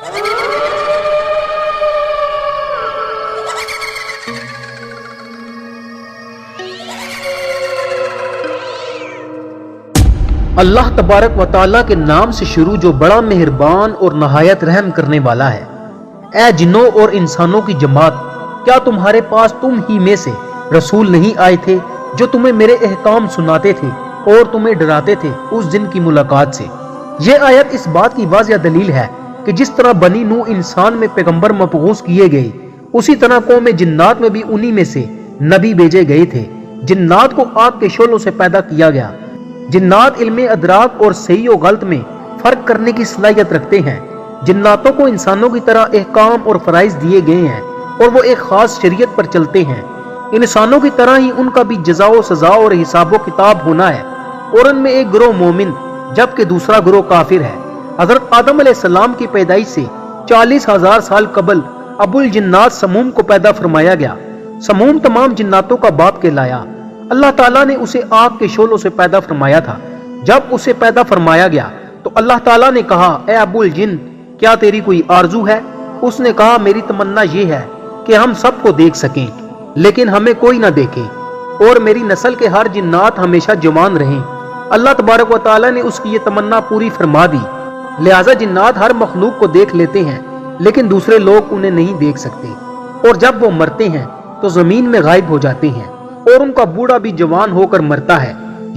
اللہ تبارک و تعالیٰ کے نام سے شروع جو بڑا مہربان اور نہایت رحم کرنے والا ہے۔ اے جنوں اور انسانوں کی جماعت، کیا تمہارے پاس تم ہی میں سے رسول نہیں آئے تھے جو تمہیں میرے احکام سناتے تھے اور تمہیں ڈراتے تھے اس دن کی ملاقات سے؟ یہ آیت اس بات کی واضح دلیل ہے کہ جس طرح بنی نوح انسان میں پیغمبر مبعوث کیے گئے، اسی طرح قوم جنات میں بھی انہی میں سے نبی بھیجے گئے تھے۔ جنات کو آگ کے شعلوں سے پیدا کیا گیا۔ جنات علم ادراک اور صحیح و غلط میں فرق کرنے کی صلاحیت رکھتے ہیں۔ جناتوں کو انسانوں کی طرح احکام اور فرائض دیے گئے ہیں اور وہ ایک خاص شریعت پر چلتے ہیں۔ انسانوں کی طرح ہی ان کا بھی جزا و سزا اور حساب و کتاب ہونا ہے، اور ان میں ایک گروہ مومن جبکہ دوسرا گروہ کافر ہے۔ حضرت آدم علیہ السلام کی پیدائش سے 40,000 سال قبل ابو الجنات سموم کو پیدا فرمایا گیا۔ سموم تمام جناتوں کا باپ کہلایا۔ اللہ تعالیٰ نے اسے آگ کے شعلوں سے پیدا فرمایا تھا۔ جب اسے پیدا فرمایا گیا تو اللہ تعالیٰ نے کہا، اے ابو الجن، کیا تیری کوئی آرزو ہے؟ اس نے کہا، میری تمنا یہ ہے کہ ہم سب کو دیکھ سکیں لیکن ہمیں کوئی نہ دیکھے، اور میری نسل کے ہر جنات ہمیشہ جوان رہیں۔ اللہ تبارک و تعالیٰ نے اس کی یہ تمنا پوری فرما دی۔ لہٰذا جنات ہر مخلوق کو دیکھ لیتے ہیں لیکن دوسرے لوگ انہیں نہیں دیکھ سکتے، اور جب وہ مرتے ہیں تو زمین میں غائب ہو جاتے ہیں، اور ان کا بوڑھا بھی جوان ہو کر مرتا ہے،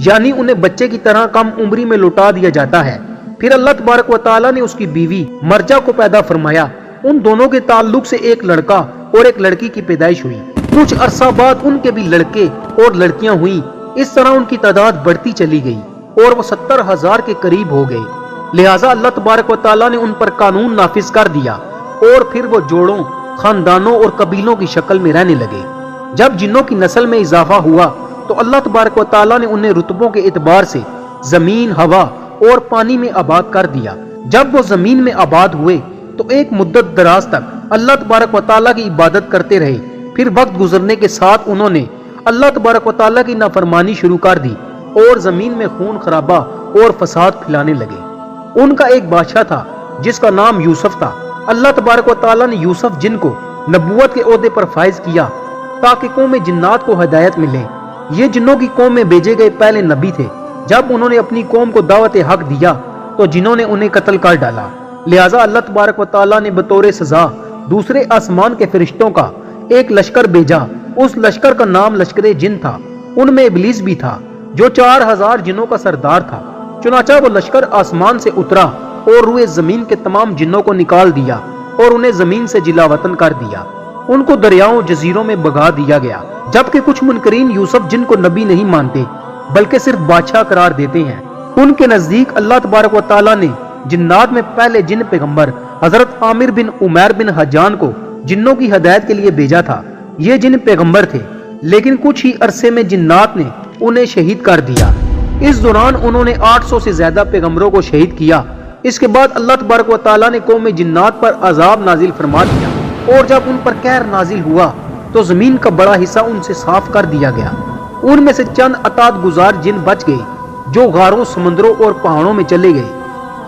یعنی انہیں بچے کی طرح کم عمری میں لوٹا دیا جاتا ہے۔ پھر اللہ تبارک و تعالیٰ نے اس کی بیوی مرجا کو پیدا فرمایا۔ ان دونوں کے تعلق سے ایک لڑکا اور ایک لڑکی کی پیدائش ہوئی۔ کچھ عرصہ بعد ان کے بھی لڑکے اور لڑکیاں ہوئیں۔ اس طرح ان کی تعداد بڑھتی چلی گئی اور وہ 70,000 کے قریب ہو گئے۔ لہٰذا اللہ تبارک و تعالیٰ نے ان پر قانون نافذ کر دیا، اور پھر وہ جوڑوں، خاندانوں اور قبیلوں کی شکل میں رہنے لگے۔ جب جنوں کی نسل میں اضافہ ہوا تو اللہ تبارک و تعالیٰ نے انہیں رتبوں کے اعتبار سے زمین، ہوا اور پانی میں آباد کر دیا۔ جب وہ زمین میں آباد ہوئے تو ایک مدت دراز تک اللہ تبارک و تعالیٰ کی عبادت کرتے رہے۔ پھر وقت گزرنے کے ساتھ انہوں نے اللہ تبارک و تعالیٰ کی نافرمانی شروع کر دی اور زمین میں خون خرابہ اور فساد پھیلانے لگے۔ ان کا ایک بادشاہ تھا جس کا نام یوسف تھا۔ اللہ تبارک و تعالیٰ نے یوسف جن کو نبوت کے عہدے پر فائز کیا تاکہ قوم جنات کو ہدایت ملے۔ یہ جنوں کی قوم میں بھیجے گئے پہلے نبی تھے۔ جب انہوں نے اپنی قوم کو دعوت حق دیا تو جنوں نے انہیں قتل کر ڈالا۔ لہٰذا اللہ تبارک و تعالیٰ نے بطور سزا دوسرے آسمان کے فرشتوں کا ایک لشکر بھیجا۔ اس لشکر کا نام لشکر جن تھا۔ ان میں ابلیس بھی تھا جو 4,000 جنوں کا سردار تھا۔ چنانچہ وہ لشکر آسمان سے اترا اور روئے زمین کے تمام جنوں کو نکال دیا اور انہیں زمین سے جلا وطن کر دیا۔ ان کو دریاؤں، جزیروں میں بگا دیا گیا، جبکہ کچھ منکرین یوسف جن کو نبی نہیں مانتے بلکہ صرف بادشاہ قرار دیتے ہیں۔ ان کے نزدیک اللہ تبارک و تعالیٰ نے جنات میں پہلے جن پیغمبر حضرت عامر بن عمیر بن حجان کو جنوں کی ہدایت کے لیے بھیجا تھا۔ یہ جن پیغمبر تھے لیکن کچھ ہی عرصے میں جنات نے انہیں شہید کر دیا۔ اس دوران انہوں نے 800 سے زیادہ پیغمبروں کو شہید کیا۔ اس کے بعد اللہ تبارک و تعالیٰ نے قوم جنات پر عذاب نازل فرما دیا، اور جب ان پر قہر نازل ہوا تو زمین کا بڑا حصہ ان سے صاف کر دیا گیا۔ ان میں سے چند اطاعت گزار جن بچ گئے جو غاروں، سمندروں اور پہاڑوں میں چلے گئے۔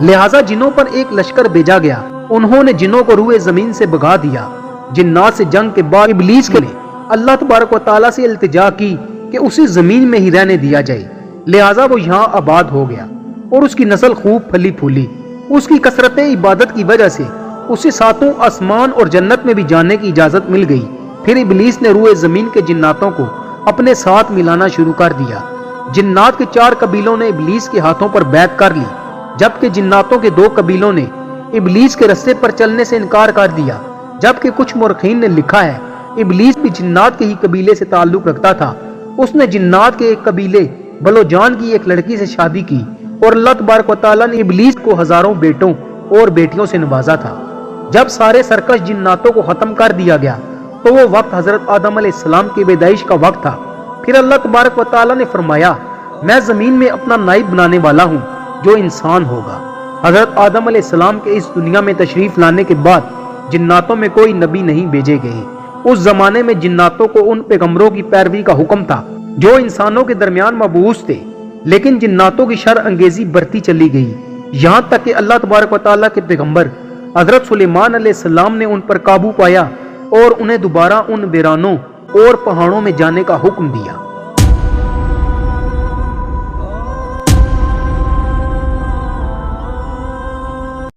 لہٰذا جنوں پر ایک لشکر بھیجا گیا۔ انہوں نے جنوں کو روئے زمین سے بھگا دیا۔ جنات سے جنگ کے بعد ابلیس نے اللہ تبارک و تعالیٰ سے التجا کی کہ اسی زمین میں ہی رہنے دیا جائے۔ لہٰذا وہ یہاں آباد ہو گیا اور اس کی نسل خوب پھلی پھولی۔ اس کی کثرت عبادت کی وجہ سے اسے ساتوں آسمان اور جنت میں بھی جانے کی اجازت مل گئی۔ پھر ابلیس نے روئے زمین کے جناتوں کو اپنے ساتھ ملانا شروع کر دیا۔ جنات کے 4 قبیلوں نے ابلیس کے ہاتھوں پر بیعت کر لی، جبکہ جناتوں کے 2 قبیلوں نے ابلیس کے رستے پر چلنے سے انکار کر دیا۔ جبکہ کچھ مورخین نے لکھا ہے ابلیس بھی جنات کے ہی قبیلے سے تعلق رکھتا تھا۔ اس نے جنات کے ایک قبیلے بلوجان کی ایک لڑکی سے شادی کی، اور اللہ تبارک و تعالیٰ نے ابلیس کو ہزاروں بیٹوں اور بیٹیوں سے نوازا تھا۔ جب سارے سرکش جناتوں کو ختم کر دیا گیا تو وہ وقت حضرت آدم علیہ السلام کی پیدائش کا وقت تھا۔ پھر اللہ تبارک و تعالیٰ نے فرمایا، میں زمین میں اپنا نائب بنانے والا ہوں جو انسان ہوگا۔ حضرت آدم علیہ السلام کے اس دنیا میں تشریف لانے کے بعد جناتوں میں کوئی نبی نہیں بھیجے گئے۔ اس زمانے میں جناتوں کو ان پیغمبروں کی پیروی کا حکم تھا جو انسانوں کے درمیان مبعوث تھے، لیکن جناتوں کی شر انگیزی بڑھتی چلی گئی، یہاں تک کہ اللہ تبارک و تعالیٰ کے پیغمبر حضرت سلیمان علیہ السلام نے ان پر قابو پایا اور انہیں دوبارہ ان ویرانوں اور پہاڑوں میں جانے کا حکم دیا۔